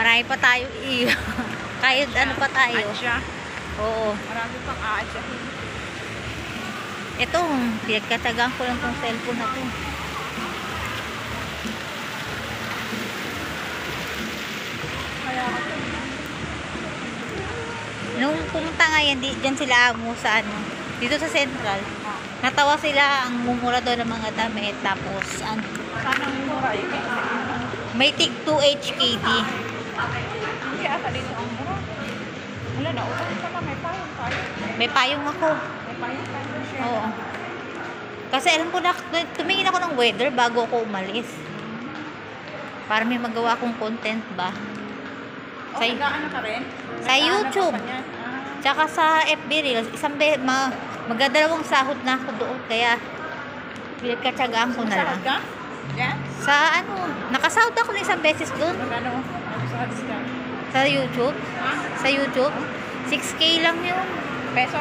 Marami pa tayo kahit ano pa tayo. Atya. Oo. Marami pang aatyahin. Ito, pinagkatagaan ko lang tong cellphone na to. Kaya ako. Nung pumunta nga yan, dyan sila amo sa ano, dito sa Central. Natawa sila ang mumura daw ng mga damit. Tapos, Sana ang mura yun. may tig 2 HKD. Hindi ata dito ang mura. Wala na, utang pa na. May payong tayo. May payong ako. May payong tayo. Oo. Kasi alam ko na, tumingin ako ng weather bago ako umalis. Para may magawa akong content ba. Sa nag-aano ka rin? Sa YouTube. Tsaka sa FB Reels. Magdadalawang sahod na ako doon. Kaya, pinagkatsagaan ko na lang. Sahod ka? Yan? Sa ano, nakasahod ako ng isang beses doon. Magkano? Sahod ka? Sa YouTube. Ha? Sa YouTube. 6K lang yun. Peso?